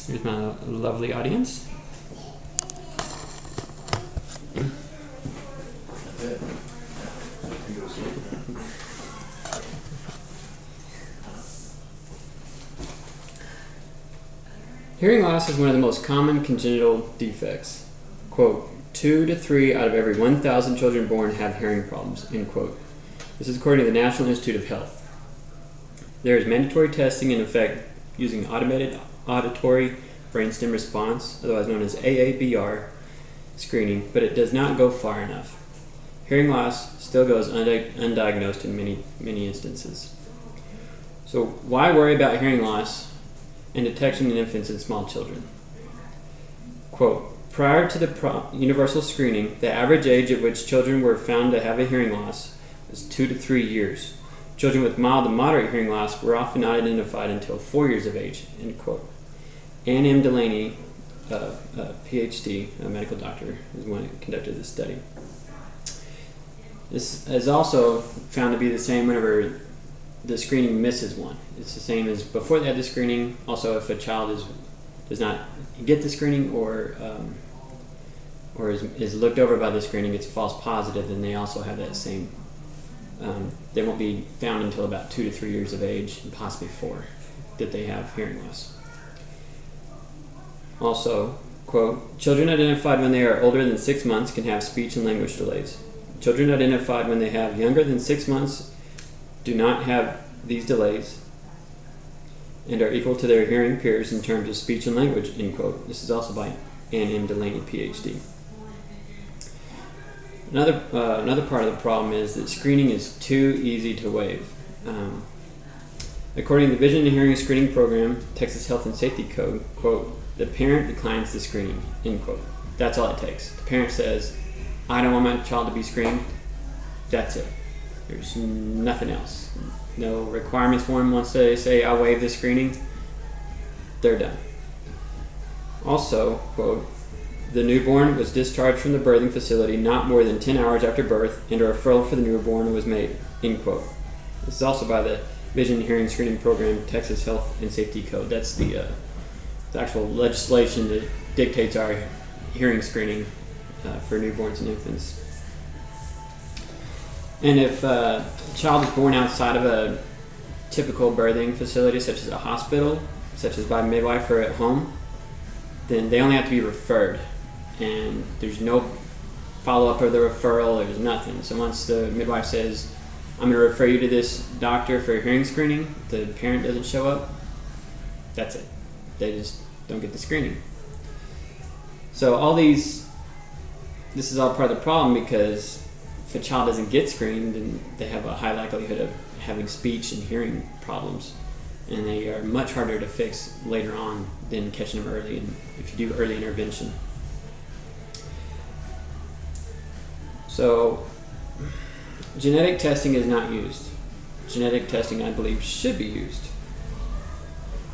Here's my lovely audience. Hearing loss is one of the most common congenital defects. Quote, 2 to 3 out of every 1,000 children born have hearing problems, end quote. This is according to the National Institute of Health. There is mandatory testing in effect using automated auditory brainstem response, otherwise known as AABR screening, but it does not go far enough. Hearing loss still goes undiagnosed in many instances. So why worry about hearing loss and detection in infants and small children? Quote, prior to the universal screening, the average age at which children were found to have a hearing loss was 2 to 3 years. Children with mild to moderate hearing loss were often not identified until 4 years of age, end quote. Ann M. Delaney, a PhD, a medical doctor, is the one who conducted this study. This is also found to be the same whenever the screening misses one. It's the same as before they had the screening. Also, if a child does not get the screening or is looked over by the screening, it's false positive, then they also have that same. They won't be found until about 2 to 3 years of age, and possibly 4, that they have hearing loss. Also, quote, children identified when they are older than 6 months can have speech and language delays. Children identified when they have younger than 6 months do not have these delays and are equal to their hearing peers in terms of speech and language, end quote. This is also by Ann M. Delaney, PhD. Another part of the problem is that screening is too easy to waive. According to the Vision and Hearing Screening Program, Texas Health and Safety Code, quote, the parent declines the screening, end quote. That's all it takes. The parent says, I don't want my child to be screened. That's it. There's nothing else. No requirements for them. Once they say, I'll waive the screening, they're done. Also, quote, the newborn was discharged from the birthing facility not more than 10 hours after birth, and a referral for the newborn was made, end quote. This is also by the Vision and Hearing Screening Program, Texas Health and Safety Code. That's the actual legislation that dictates our hearing screening for newborns and infants. And if a child is born outside of a typical birthing facility, such as a hospital, such as by midwife or at home, then they only have to be referred. And there's no follow-up of the referral, there's nothing. So once the midwife says, I'm going to refer you to this doctor for hearing screening, the parent doesn't show up, that's it. They just don't get the screening. So this is all part of the problem, because if a child doesn't get screened, then they have a high likelihood of having speech and hearing problems. And they are much harder to fix later on than catching them early, and if you do early intervention. So, genetic testing is not used. Genetic testing, I believe, should be used.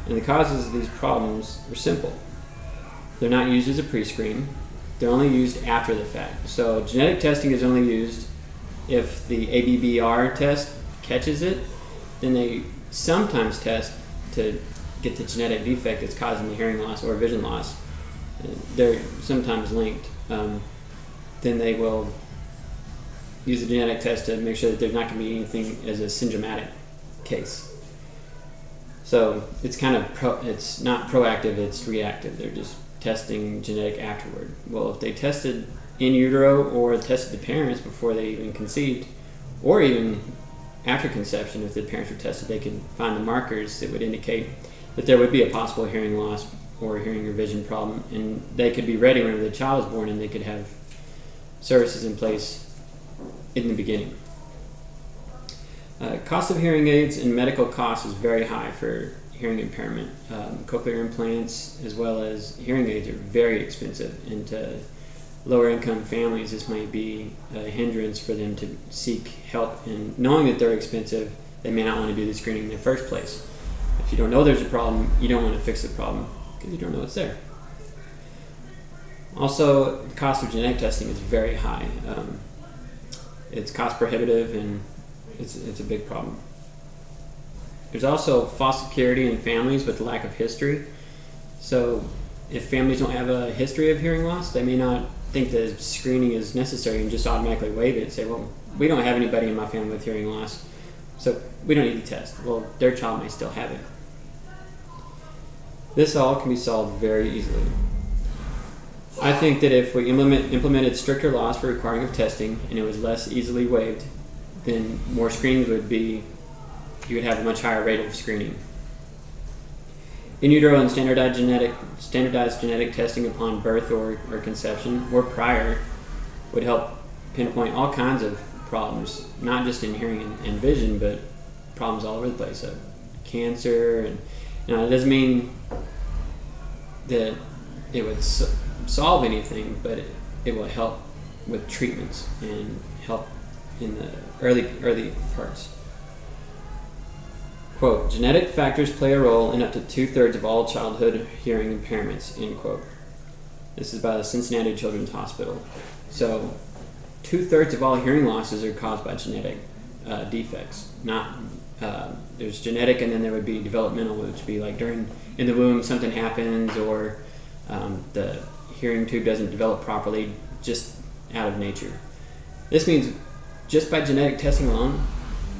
And the causes of these problems are simple. They're not used as a pre-screen. They're only used after the fact. So, genetic testing is only used if the ABBR test catches it. Then they sometimes test to get the genetic defect that's causing the hearing loss or vision loss. They're sometimes linked. Then they will use a genetic test to make sure that there's not going to be anything as a syndromatic case. So it's kind of it's not proactive, it's reactive. They're just testing genetic afterward. Well, if they tested in utero or tested the parents before they even conceived, or even after conception, if the parents were tested, they could find the markers that would indicate that there would be a possible hearing loss or hearing or vision problem, and they could be ready whenever the child is born, and they could have services in place in the beginning. Cost of hearing aids and medical costs is very high for hearing impairment. Cochlear implants as well as hearing aids are very expensive, and to lower income families this might be a hindrance for them to seek help, and knowing that they're expensive, they may not want to do the screening in the first place. If you don't know there's a problem, you don't want to fix the problem because you don't know it's there. Also, the cost of genetic testing is very high. It's cost prohibitive, and it's a big problem. There's also false security in families with lack of history. So if families don't have a history of hearing loss, they may not think the screening is necessary and just automatically waive it and say, well, we don't have anybody in my family with hearing loss, so we don't need to test. Well, their child may still have it. This all can be solved very easily. I think that if we implemented stricter laws for requiring of testing and it was less easily waived, then more screenings you would have a much higher rate of screening. In utero and standardized genetic testing upon birth or conception or prior would help pinpoint all kinds of problems, not just in hearing and vision, but problems all over the place. So cancer, and it doesn't mean that it would solve anything, but it will help with treatments and help in the early parts. Quote, genetic factors play a role in up to 2/3 of all childhood hearing impairments, end quote. This is by the Cincinnati Children's Hospital. So 2/3 of all hearing losses are caused by genetic defects. There's genetic, and then there would be developmental, which would be like in the womb something happens, or the hearing tube doesn't develop properly just out of nature. This means just by genetic testing alone,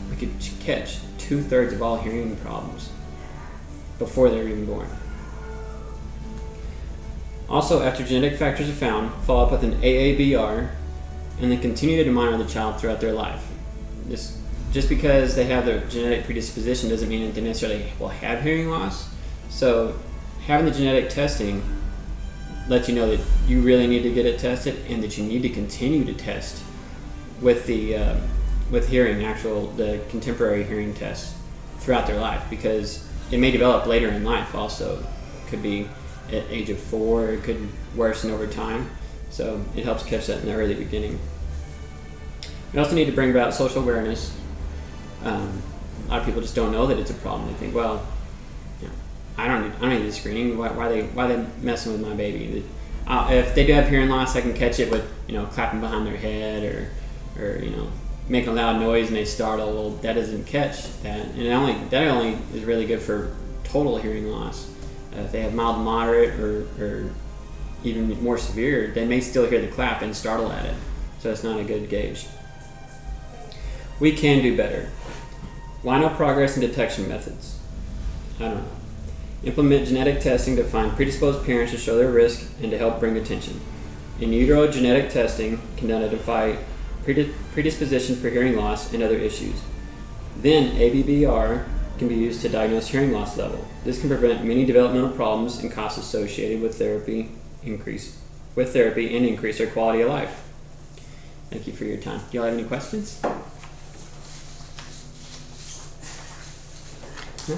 we could catch 2/3 of all hearing problems before they're even born. Also, after genetic factors are found, follow up with an AABR and then continue to monitor the child throughout their life. Just because they have the genetic predisposition doesn't mean that they necessarily will have hearing loss. So having the genetic testing lets you know that you really need to get it tested and that you need to continue to test with hearing, the contemporary hearing tests throughout their life, because it may develop later in life also. It could be at age of 4, it could worsen over time. So it helps catch that in the early beginning. We also need to bring about social awareness. A lot of people just don't know that it's a problem. They think, well, I don't need the screening. Why are they messing with my baby? If they do have hearing loss, I can catch it with clapping behind their head or making a loud noise and they startle. Well, that doesn't catch that, and that only is really good for total hearing loss. If they have mild to moderate or even more severe, they may still hear the clap and startle at it. So it's not a good gauge. We can do better. Why no progress in detection methods? I don't know. Implement genetic testing to find predisposed parents to show their risk and to help bring attention. In utero, genetic testing can identify predisposition for hearing loss and other issues. Then ABBR can be used to diagnose hearing loss level. This can prevent many developmental problems and costs associated with therapy and increase their quality of life. Thank you for your time. Do y'all have any questions? No?